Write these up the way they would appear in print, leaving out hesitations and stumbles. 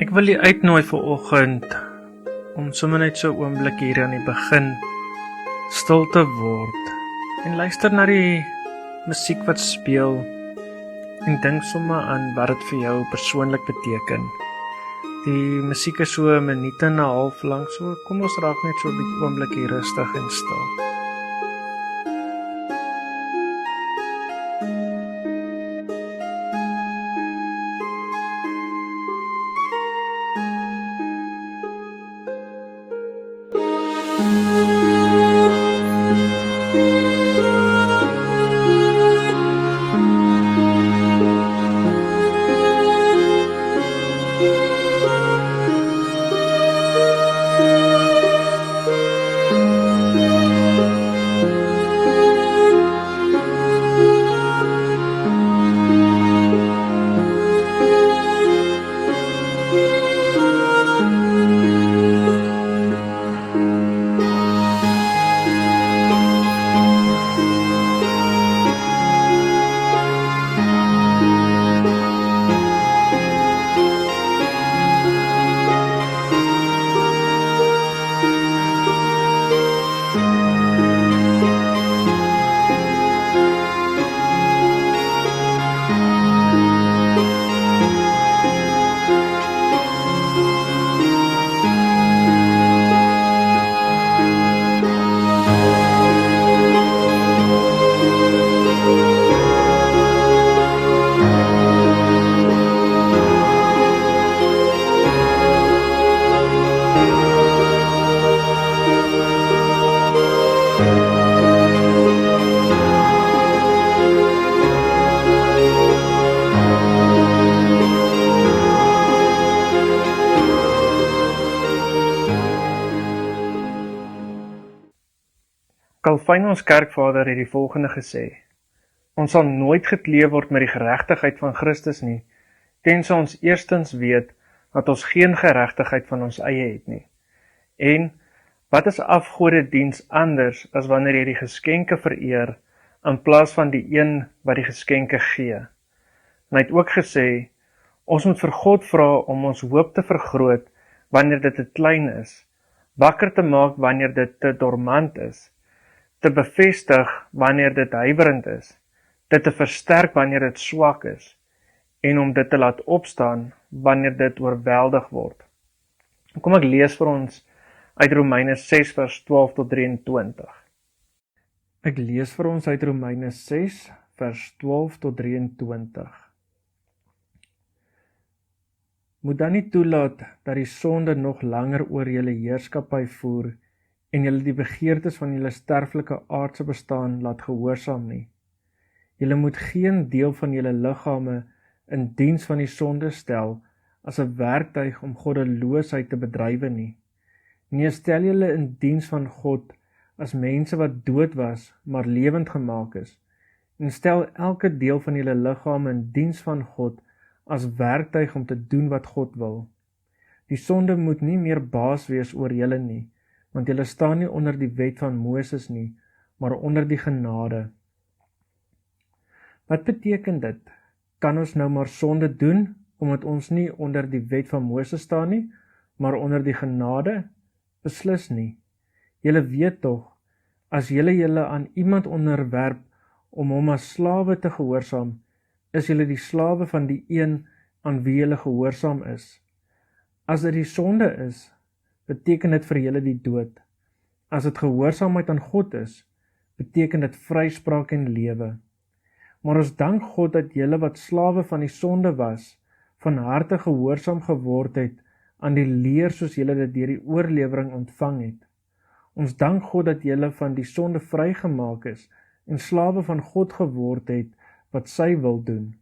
Ek wil u uitnooi vir oggend om sommer net so 'n oomblik hier aan die begin stil te word en luister na die musiek wat speel en dink sommer aan wat dit vir jou persoonlik beteken. Die musiek is so 'n minuut en 'n half lank, so kom ons raak net so 'n bietjie oomblik hier rustig en stil. Calvin, ons kerkvader, het die volgende gesê: ons sal nooit gekleed word met die geregtigheid van Christus nie, tensy ons eerstens weet dat ons geen geregtigheid van ons eie het nie. En wat is afgodediens anders as wanneer jy die geskenke vereer in plaas van die een wat die geskenke gee? En hy het ook gesê, ons moet vir God vra om ons hoop te vergroot wanneer dit te klein is, wakker te maak wanneer dit te dormant is, te bevestig wanneer dit huiwerend is, dit te versterk wanneer dit swak is, en om dit te laat opstaan wanneer dit oorweldig word. Kom ek lees vir ons uit Romeine 6 vers 12 tot 23. Ek lees vir ons uit Romeine 6 vers 12 tot 23. Moet dan nie toelaat dat die sonde nog langer oor julle heerskappy voer en julle die begeertes van julle sterflike aardse bestaan laat gehoorsaam nie. Julle moet geen deel van julle liggame in diens van die sonde stel as 'n werktuig om goddeloosheid te bedrywe nie. Nee, stel julle in diens van God as mense wat dood was, maar lewend gemaak is, en stel elke deel van julle liggame in diens van God as werktuig om te doen wat God wil. Die sonde moet nie meer baas wees oor julle nie, want julle staan nie onder die wet van Moses nie, maar onder die genade. Wat beteken dit? Kan ons nou maar sonde doen, omdat ons nie onder die wet van Moses staan nie, maar onder die genade? Beslis nie. Julle weet tog, as julle aan iemand onderwerp om hom as slawe te gehoorsaam, is julle die slawe van die een aan wie julle gehoorsaam is. As dit die sonde is, beteken dit vir julle die dood. As dit gehoorsaamheid aan God is, beteken dit vryspraak en lewe. Maar ons dank God dat julle wat slawe van die sonde was, van harte gehoorsaam geword het aan die leer soos julle dit deur die oorlewering ontvang het. Ons dank God dat julle van die sonde vrygemaak is en slawe van God geword het wat sy wil doen.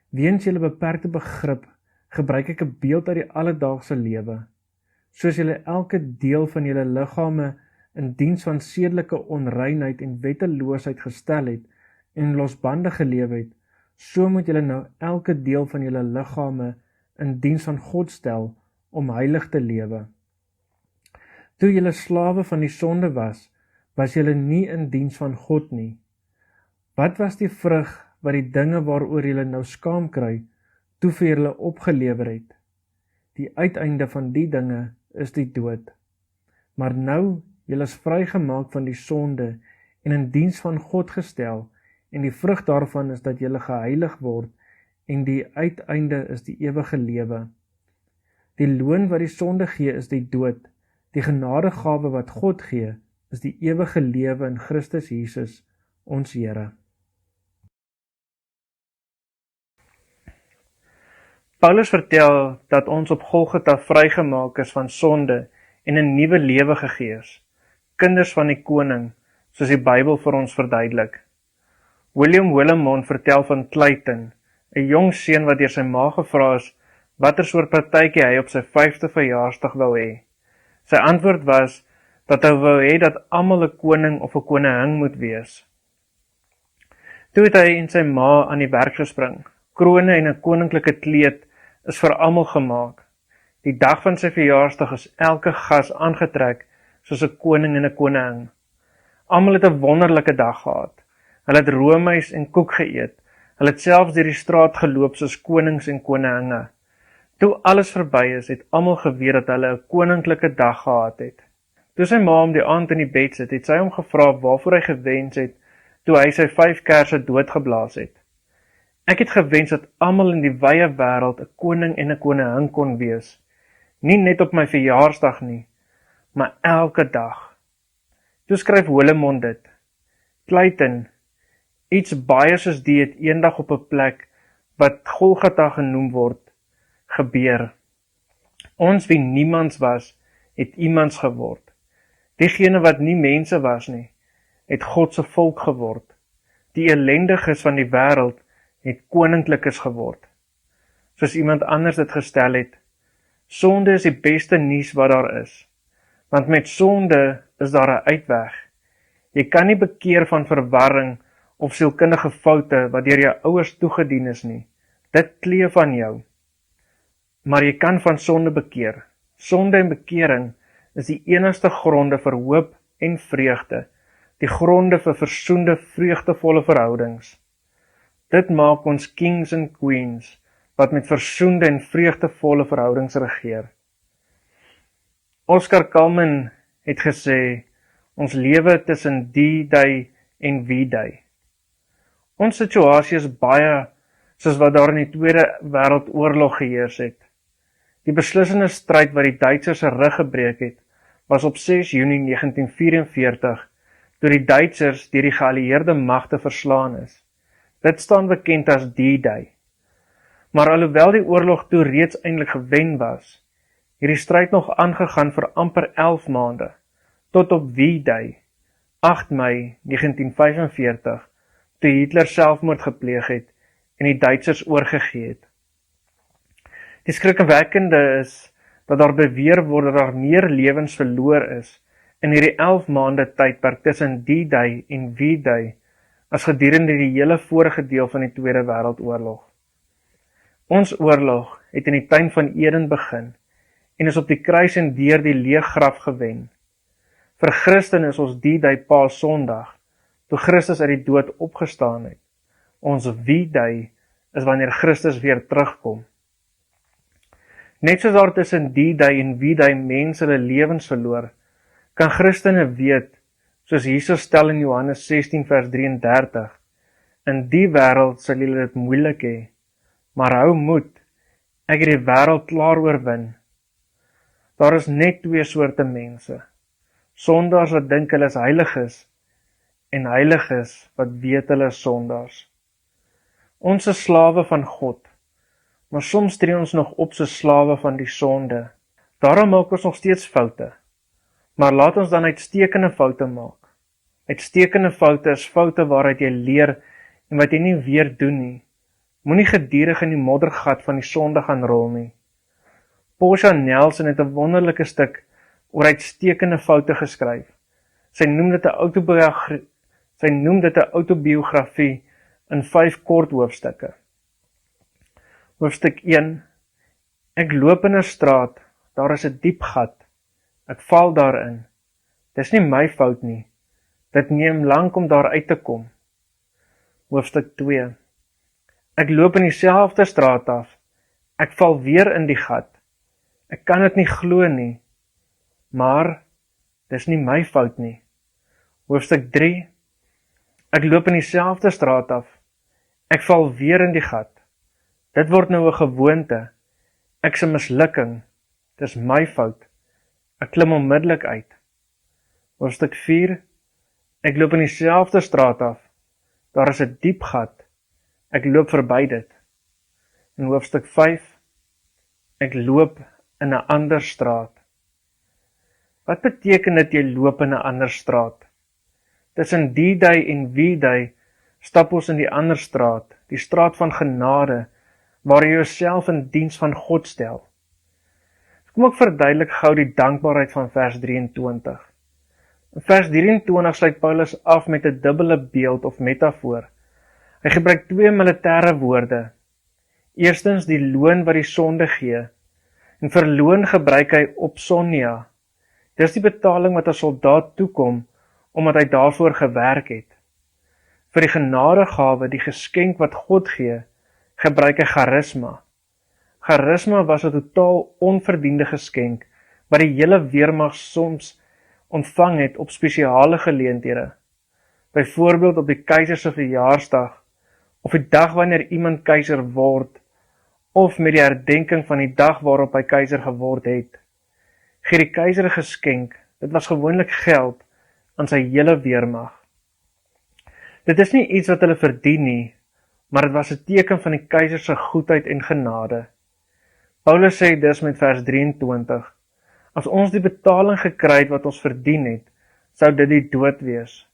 Weens julle beperkte begrip, gebruik ek 'n beeld uit die alledaagse lewe. Soos julle elke deel van julle liggame in diens van sedelike onreinheid en wetteloosheid gestel het en losbandig geleef het, so moet julle nou elke deel van julle liggame in diens van God stel om heilig te lewe. Toe julle slawe van die sonde was julle nie in diens van God nie. Wat was die vrug wat die dinge waaroor julle nou skaam kry, toe vir julle opgelewer het? Die uiteinde van die dinge is die dood. Maar nou, julle is vrygemaak van die sonde en in diens van God gestel, en die vrug daarvan is dat julle geheilig word, en die uiteinde is die ewige lewe. Die loon wat die sonde gee is die dood, die genadegawe wat God gee is die ewige lewe in Christus Jesus, ons Here. Paulus vertel dat ons op Golgotha vrygemaak is van sonde en 'n nuwe lewe gegee is, kinders van die koning, soos die Bybel vir ons verduidelik. William Willimon vertel van Clayton, 'n jong seun wat deur sy ma gevra is watter soort partytjie hy op sy 5de verjaarsdag wou hê. Sy antwoord was dat hy wou hê dat almal 'n koning of 'n koningin moet wees. Toe het hy en sy ma aan die werk gespring. Krone en 'n koninklike kleed is vir almal gemaak. Die dag van sy verjaarsdag is elke gas aangetrek soos 'n koning en 'n koningin. Almal het 'n wonderlike dag gehad. Hulle het roomys en koek geëet. Hulle het selfs deur die straat geloop soos konings en koninginne. Toe alles verby is, het almal geweet dat hulle 'n koninklike dag gehad het. Toe sy ma hom die aand in die bed sit, het sy hom gevra waarvoor hy gewens het toe hy sy 5 kersse doodgeblaas het. Ek het gewens dat almal in die wye wêreld 'n koning en 'n koningin kon wees. Nie net op my verjaarsdag nie, maar elke dag. Toe skryf Willimon dit. Clayton, iets baie soos die het eendag op 'n plek wat Golgotha genoem word, gebeur. Ons wie niemands was, het iemands geword. Diegene wat nie mense was nie, het God se volk geword. Die ellendiges van die wêreld het koninklikes geword. Soos iemand anders dit gestel het, sonde is die beste nuus wat daar is, want met sonde is daar 'n uitweg. Jy kan nie bekeer van verwarring of sielkundige foute wat deur jou ouers toegedien is nie. Dit kleef aan jou. Maar jy kan van sonde bekeer. Sonde en bekering is die enigste gronde vir hoop en vreugde, die gronde vir versoende, vreugdevolle verhoudings. Dit maak ons kings en queens, wat met versoende en vreugdevolle verhoudings regeer. Oscar Cullmann het gesê, ons lewe tussen die day en wie day. Ons situasie is baie soos wat daar in die Tweede Wêreldoorlog geheers het. Die beslissende stryd wat die Duitsers se rug gebreek het, was op 6 Junie 1944, toe die Duitsers deur die geallieerde magte verslaan is. Dit staan bekend as D-Day. Maar alhoewel die oorlog toe reeds eintlik gewen was, het die stryd nog aangegaan vir amper 11 maande, tot op V-Day, 8 Mei 1945, toe Hitler selfmoord gepleeg het en die Duitsers oorgegee het. Die skrikwekkende is dat daar beweer word dat daar meer lewens verloor is in hierdie 11 maande tydperk tussen D-Day en V-Day as gedurende die hele vorige deel van die Tweede Wêreldoorlog. Ons oorlog het in die tuin van Eden begin en is op die kruis en deur die leë graf gewen. Vir Christene is ons D-Day Paasondag, toe Christus uit die dood opgestaan het. Ons V-Day is wanneer Christus weer terugkom. Net soos daar tussen D-Day en V-Day mense hulle lewens verloor, kan Christene weet, soos Jesus stel in Johannes 16 vers 33, in die wêreld sal julle dit moeilik hê, maar hou moed, ek het die wêreld klaar oorwin. Daar is net 2 soorte mense, sondaars wat dink hulle is heiliges, en heiliges wat weet hulle is sondaars. Ons is slawe van God, maar soms tree ons nog op soos slawe van die sonde. Daarom maak ons nog steeds foute, maar laat ons dan uitstekende foute maak. Uitstekende foute is foute waaruit jy leer en wat jy nie weer doen nie. Moenie gedurig in die moddergat van die sonde gaan rol nie. Portia Nelson het 'n wonderlike stuk oor uitstekende foute geskryf. Sy noem dit 'n autobiografie in 5 kort hoofstukke. Hoofstuk 1: Ek loop in 'n straat, daar is 'n diep gat. Ek val daarin. Dis nie my fout nie. Dit neem lank om daar uit te kom. Hoofstuk 2: Ek loop in dieselfde straat af. Ek val weer in die gat. Ek kan dit nie glo nie, maar dis nie my fout nie. Hoofstuk 3. Ek loop in dieselfde straat af. Ek val weer in die gat. Dit word nou 'n gewoonte. Ek's 'n mislukking. Dis my fout. Ek klim onmiddellik uit. Hoofstuk 4. Ek loop in dieselfde straat af. Daar is 'n diep gat. Ek loop verby dit. In hoofstuk 5. Ek loop in 'n ander straat. Wat beteken dit jy loop in 'n ander straat? Tussen D-Day en V-Day stap ons in die ander straat, die straat van genade, waar jy jouself in diens van God stel. Kom ek verduidelik gou die dankbaarheid van vers 23. In vers 23 sluit Paulus af met 'n dubbele beeld of metafoor. Hy gebruik 2 militêre woorde. Eerstens die loon wat die sonde gee, en vir loon gebruik hy opsonia. Dis die betaling wat 'n soldaat toekom, omdat hy daarvoor gewerk het. Vir die genadegawe, die geskenk wat God gee, gebruik hy charisma. Charisma was 'n totaal onverdiende geskenk, wat die hele weermag soms ontvang het op spesiale geleenthede. Byvoorbeeld op die keiser se verjaarsdag, of die dag wanneer iemand keiser word, of met die herdenking van die dag waarop hy keiser geword het. Gee die keiser 'n geskenk, dit was gewoonlik geld, aan sy hele weermag. Dit is nie iets wat hulle verdien nie, maar dit was 'n teken van die keiser se goedheid en genade. Paulus sê dus met vers 23, as ons die betaling gekry het wat ons verdien het, sou dit die dood wees.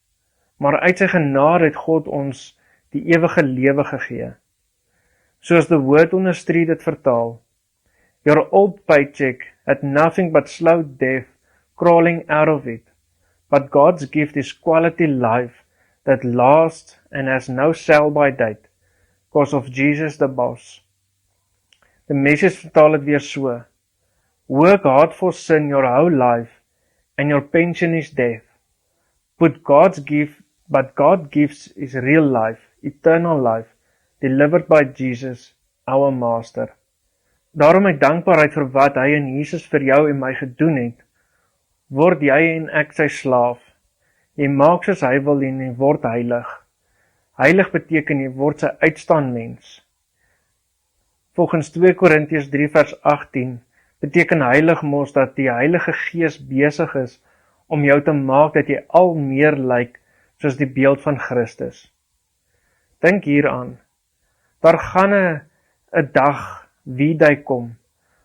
Maar uit sy genade het God ons die ewige lewe gegee. Soos the Word on the Street dit vertaal, your old paycheck had nothing but slow death crawling out of it, but God's gift is quality life that lasts and has no sell-by date, because of Jesus the boss. Die Message vertaal dit weer so, work hard for sin your whole life, and your pension is death. But God gives is real life, eternal life, delivered by Jesus, our Master. Daarom my dankbaarheid vir wat hy in Jesus vir jou en my gedoen het, word jy en ek sy slaaf. Jy maak soos hy wil en jy word heilig. Heilig beteken jy word sy uitstaan mens. Volgens 2 Korintiërs 3 vers 18 beteken heilig mos dat die Heilige Gees besig is om jou te maak dat jy al meer lyk soos die beeld van Christus. Dink hieraan, daar gaan 'n dag wie jy kom,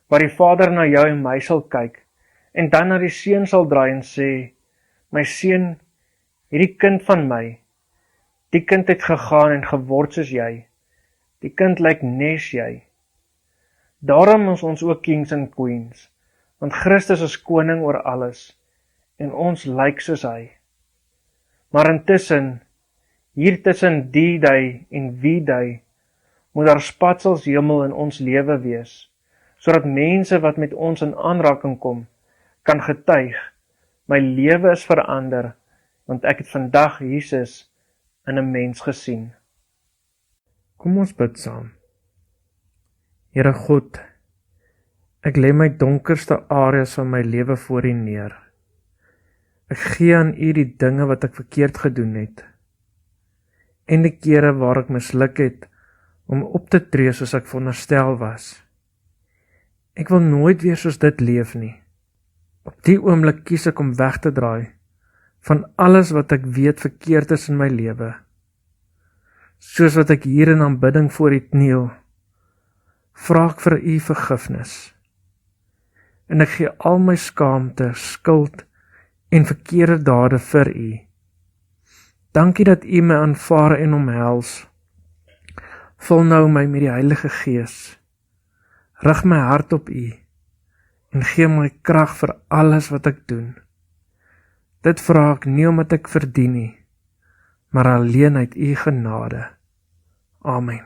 waar die Vader na jou en my sal kyk, en dan na die seun sal draai en sê, my seun, hierdie kind van my, die kind het gegaan en geword soos jy, die kind lyk nes jy. Daarom is ons ook kings and queens, want Christus is koning oor alles, en ons lyk soos hy. Maar intussen, hier tussen die day en wie day, moet daar spatsels hemel in ons lewe wees, sodat mense wat met ons in aanraking kom, kan getuig, my lewe is verander, want ek het vandag Jesus in 'n mens gesien. Kom ons bid saam. Here God, ek lê my donkerste areas van my lewe voor U neer. Ek gee aan U die dinge wat ek verkeerd gedoen het, en die kere waar ek misluk het, om op te tree soos ek veronderstel was. Ek wil nooit weer soos dit leef nie. Op die oomblik kies ek om weg te draai van alles wat ek weet verkeerd is in my lewe. Soos wat ek hier in aanbidding voor U kniel, vra ek vir U vergifnis. En ek gee al my skaamte, skuld en verkeerde dade vir U. Dankie dat U my aanvaar en omhels. Vul nou my met die Heilige Gees. Rig my hart op U en gee my krag vir alles wat ek doen. Dit vra ek nie omdat ek verdien nie, maar alleen uit U genade. Amen.